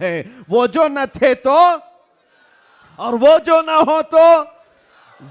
ہے، وہ جو نہ تھے تو اور وہ جو نہ ہو تو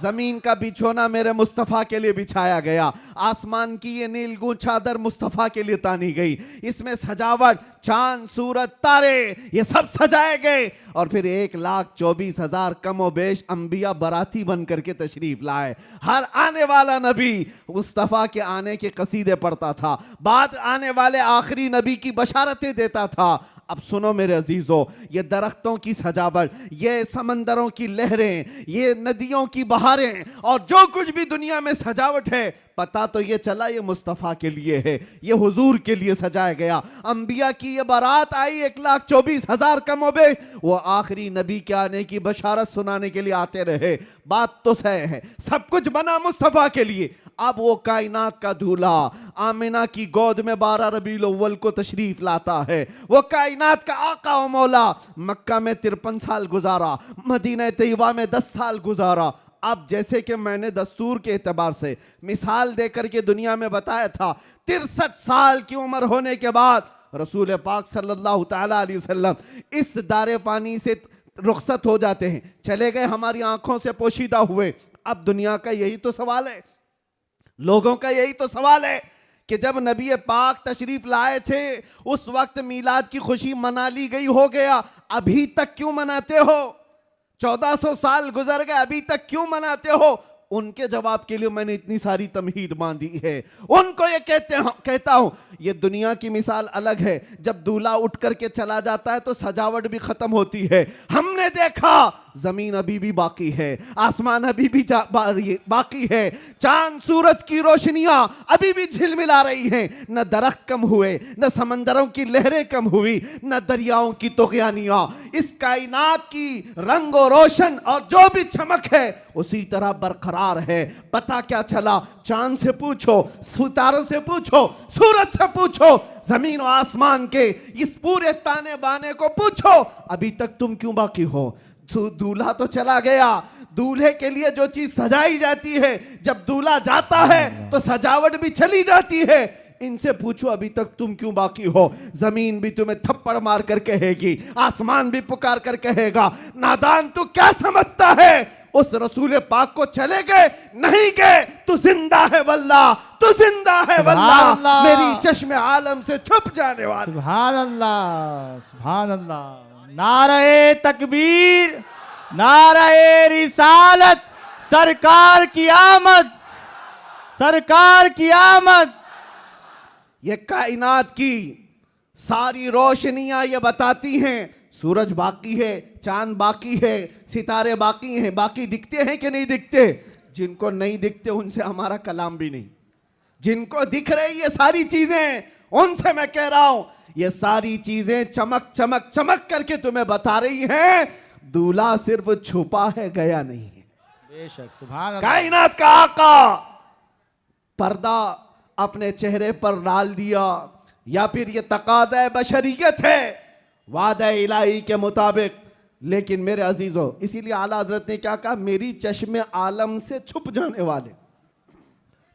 زمین کا بچھونا میرے مصطفیٰ کے لیے بچھایا گیا، آسمان کی یہ نیلگوں چادر مصطفیٰ کے لیے تانی گئی، اس میں سجاوٹ چاند سورج تارے یہ سب سجائے گئے، اور پھر 1,24,000 کم و بیش انبیاء براتی بن کر کے تشریف لائے۔ ہر آنے والا نبی مصطفیٰ کے آنے کے قصیدے پڑھتا تھا، بعد آنے والے آخری نبی کی بشارتیں دیتا تھا۔ اب سنو میرے عزیزو، یہ درختوں کی سجاوٹ، یہ سمندروں کی لہریں، یہ ندیوں کی بہاریں، اور جو کچھ بھی دنیا میں سجاوٹ ہے، پتہ تو یہ چلا یہ مصطفیٰ کے لیے ہے، یہ حضور کے لیے سجایا گیا۔ انبیاء کی یہ بارات آئی 1,24,000 کم و بیش، وہ آخری نبی کے آنے کی بشارت سنانے کے لیے آتے رہے۔ بات تو صحیح ہے، سب کچھ بنا مصطفیٰ کے لیے۔ اب وہ کائنات کا دھولا آمنہ کی گود میں 12 ربیع الاول کو تشریف لاتا ہے، وہ کائنات کا آقا و مولا مکہ میں 53 سال گزارا، مدینہ طیبہ میں 10 سال گزارا۔ اب جیسے کہ میں نے دستور کے اعتبار سے مثال دے کر کے دنیا میں بتایا تھا، 63 سال کی عمر ہونے کے بعد رسول پاک صلی اللہ تعالیٰ علیہ وسلم اس دار فانی سے رخصت ہو جاتے ہیں، چلے گئے، ہماری آنکھوں سے پوشیدہ ہوئے۔ اب دنیا کا یہی تو سوال ہے، لوگوں کا یہی تو سوال ہے کہ جب نبی پاک تشریف لائے تھے اس وقت میلاد کی خوشی منا لی گئی، ہو گیا، ابھی تک کیوں مناتے ہو؟ 1400 سال گزر گئے، ابھی تک کیوں مناتے ہو؟ ان کے جواب کے لیے میں نے اتنی ساری تمہید باندھی ہے۔ ان کو یہ کہتا ہوں، یہ دنیا کی مثال الگ ہے، جب دولہا اٹھ کر کے چلا جاتا ہے تو سجاوٹ بھی ختم ہوتی ہے۔ ہم نے دیکھا زمین ابھی بھی باقی ہے، آسمان ابھی بھی باقی ہے، چاند سورج کی روشنیاں ابھی بھی جھلملا رہی ہیں، نہ درخت کم ہوئے، نہ سمندروں کی لہریں کم ہوئی، نہ دریاؤں کی طغیانیاں۔ اس کائنات کی رنگ و روشن اور جو بھی چمک ہے اسی طرح برقرار ہے۔ پتہ کیا چلا؟ چاند سے پوچھو، ستاروں سے پوچھو، سورج سے پوچھو، زمین و آسمان کے اس پورے تانے بانے کو پوچھو، ابھی تک تم کیوں باقی ہو؟ دولہا تو چلا گیا، دولہے کے لیے جو چیز سجائی جاتی ہے جب دولہا جاتا ہے تو سجاوٹ بھی چلی جاتی ہے۔ ان سے پوچھو ابھی تک تم کیوں باقی ہو؟ زمین بھی تمہیں تھپڑ مار کر کہے گی، آسمان بھی پکار کر کہے گا، نادان تو کیا سمجھتا ہے؟ اس رسول پاک کو چلے گئے نہیں گئے، تو زندہ ہے واللہ، تو زندہ ہے واللہ، میری چشم عالم سے چھپ جانے والا۔ سبحان اللہ، سبحان اللہ، نعرہ تکبیر، نعرہ رسالت، سرکار کی آمد، سرکار کی آمد۔ یہ کائنات کی ساری روشنیاں یہ بتاتی ہیں سورج باقی ہے، چاند باقی ہے، ستارے باقی ہیں، باقی دکھتے ہیں کہ نہیں دکھتے؟ جن کو نہیں دکھتے ان سے ہمارا کلام بھی نہیں، جن کو دکھ رہی یہ ساری چیزیں ان سے میں کہہ رہا ہوں، یہ ساری چیزیں چمک چمک چمک کر کے تمہیں بتا رہی ہیں دولہا صرف چھپا ہے، گیا نہیں ہے۔ بے شک، سبحان اللہ۔ کائنات کا آقا پردہ اپنے چہرے پر ڈال دیا، یا پھر یہ تقاضۂ بشریت ہے وعدہ الہی کے مطابق۔ لیکن میرے عزیزو، اسی لیے اعلیٰ حضرت نے کیا کہا؟ میری چشم عالم سے چھپ جانے والے،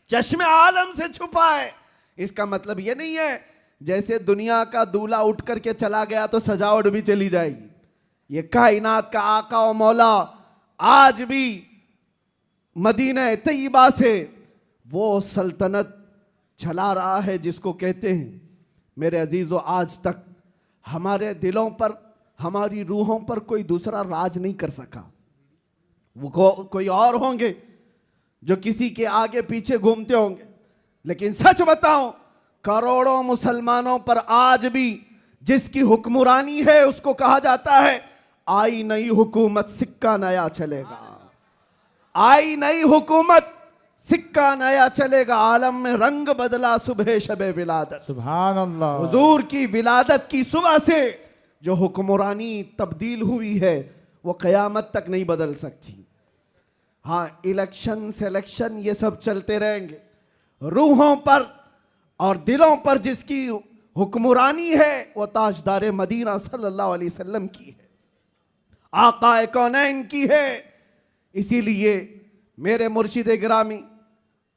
چشم عالم سے چھپا ہے۔ اس کا مطلب یہ نہیں ہے جیسے دنیا کا دولہا اٹھ کر کے چلا گیا تو سجاوٹ بھی چلی جائے گی۔ یہ کائنات کا آقا و مولا آج بھی مدینہ طیبہ سے وہ سلطنت چلا رہا ہے جس کو کہتے ہیں، میرے عزیزو، آج تک ہمارے دلوں پر، ہماری روحوں پر کوئی دوسرا راج نہیں کر سکا۔ وہ کوئی اور ہوں گے جو کسی کے آگے پیچھے گھومتے ہوں گے، لیکن سچ بتاؤں کروڑوں مسلمانوں پر آج بھی جس کی حکمرانی ہے اس کو کہا جاتا ہے آئی نئی حکومت سکہ نیا چلے گا، آئی نئی حکومت سکہ نیا چلے گا، عالم میں رنگ بدلا صبح شب ولادت۔ سبحان اللہ۔ حضور کی ولادت کی صبح سے جو حکمرانی تبدیل ہوئی ہے وہ قیامت تک نہیں بدل سکتی۔ ہاں، الیکشن سیلیکشن یہ سب چلتے رہیں گے، روحوں پر اور دلوں پر جس کی حکمرانی ہے وہ تاجدار مدینہ صلی اللہ علیہ وسلم کی ہے، آقا کونین کی ہے۔ اسی لیے میرے مرشد گرامی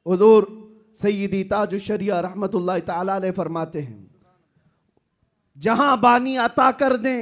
حضور سیدی تاج الشریعہ رحمت اللہ تعالیٰ علیہ فرماتے ہیں، جہاں بانی عطا کر دیں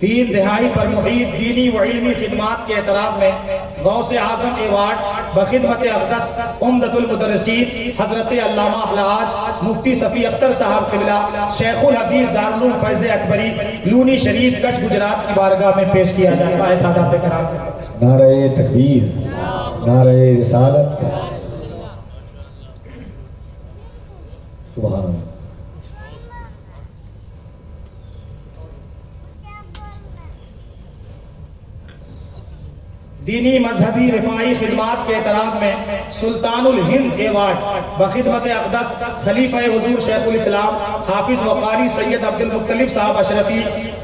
3 دہائی پر محیط دینی و علمی خدمات کے اعتراف میں غوث اعظم ایوارڈ بخدمت اقدس عمدۃ المدرسین حضرت علامہ الحاج مفتی صفی اختر صاحب قبلہ شیخ الحدیث دارالعلوم فیض اکبری لونی شریف کچھ گجرات کی بارگاہ میں پیش کیا جاتا ہے سادات کرام۔ نعرہ تکبیر، نعرہ رسالت، سبحان اللہ۔ دینی مذہبی رفاعی خدمات کے اعتراف میں سلطان الہند ایوارڈ بخدمت اقدس خلیفہ حضور شیخ الاسلام حافظ وقاری سید عبد المطلب صاحب اشرفی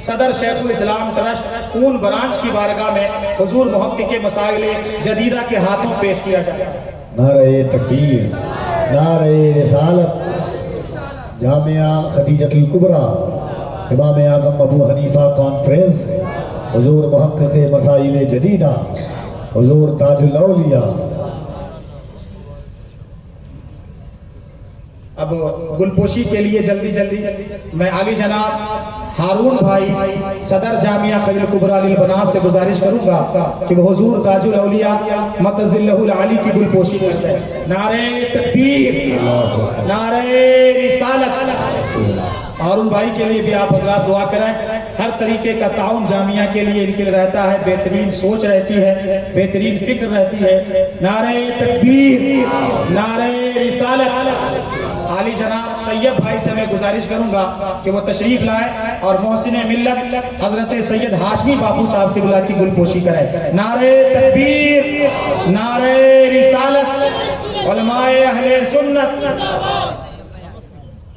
صدر شیخ الاسلام ٹرسٹ اون برانچ کی بارگاہ میں حضور محقق مسائل جدیدہ کے ہاتھوں پیش کیا جائے۔ نعرہ تکبیر، نعرہ رسالت، جامعہ خدیجۃ الکبریٰ، امام اعظم ابو حنیفہ کانفرنس، حضور محقق مسائل جدیدہ، حضور تاج الاولیاء۔ اب گلپوشی کے لیے جلدی میں علی جناب ہارون بھائی صدر جامعہ خلیل الکبریٰ للبنات سے گزارش کروں گا کہ وہ حضور تاج الاولیاء متظلہ العالی کی گلپوشی کرتے ہیں۔ نعرہ تکبیر، نعرہ رسالت۔ ہارون بھائی کے لیے بھی آپ حضرات دعا کریں، ہر طریقے کا تعاون جامعہ کے لیے ان کے لیے رہتا ہے، بہترین سوچ رہتی ہے، بہترین فکر رہتی ہے۔ نعرہ تکبیر، نعرہ رسالت۔ عالی جناب طیب بھائی سے میں گزارش کروں گا کہ وہ تشریف لائیں اور محسن ملت حضرت سید ہاشمی باپو صاحب کی بلا کی گلپوشی کریں۔ نعرہ تکبیر، نعرہ رسالت۔ علماء اہل سنت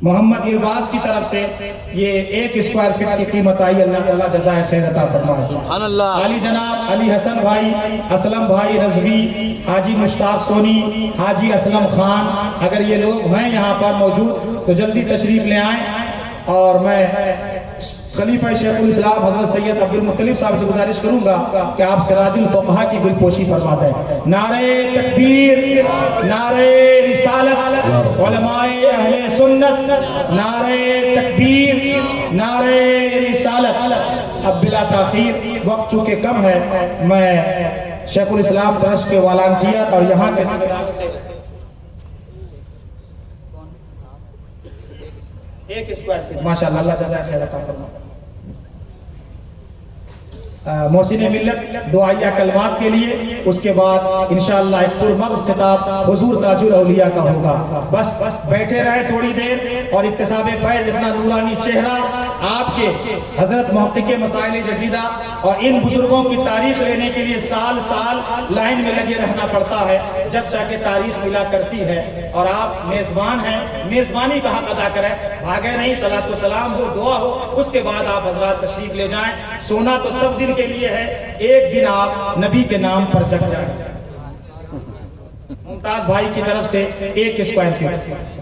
محمد ارباز کی طرف سے یہ 1 اسکوائر فٹ کی قیمت آئی، اللہ جزائے خیر عطا فرمائے۔ سبحان اللہ۔ علی جناب علی حسن بھائی، اسلم بھائی رضوی، حاجی مشتاق سونی، حاجی اسلم خان، اگر یہ لوگ ہیں یہاں پر موجود تو جلدی تشریف لے آئیں، اور میں خلیفہ شیخ الاسلام حضرت سید عبد المطلب صاحب سے گزارش کروں گا کہ آپ سراج الفقہا کی گلپوشی فرما دیں۔ نعرہ تکبیر، نعرہ رسالت، علماء اہل سنت، نعرہ تکبیر، نعرہ رسالت۔ اب بلا تاخیر، وقت چونکہ کم ہے، میں شیخ الاسلام ٹرسٹ کے والنٹیئر اور یہاں کے ایک اسکوائر فٹ ماشاءاللہ اللہ جزائے خیر عطا فرمائے۔ محسن ملت دعائیہ کلمات کے لیے، اس کے بعد انشاءاللہ ایک پرمغز خطاب حضور تاج الاولیاء کا ہوگا۔ بس بیٹھے رہے تھوڑی دیر، اور اکتساب فیض اتنا نورانی چہرہ آپ کے حضرت محقق مسائل جدیدہ اور ان بزرگوں کی تاریخ لینے کے لیے سال سال لائن میں لگے رہنا پڑتا ہے، جب جا کے تاریخ ملا کرتی ہے، اور آپ میزبان ہیں، میزبانی کا حق ادا کریں، بھاگے نہیں، صلاۃ و سلام ہو، دعا ہو، اس کے بعد آپ حضرات تشریف لے جائیں۔ سونا تو سب دن کے لیے ہے، ایک دن آپ نبی کے نام پر جگ جائیں۔ ممتاز بھائی کی طرف سے 1 اسکوائر فٹ۔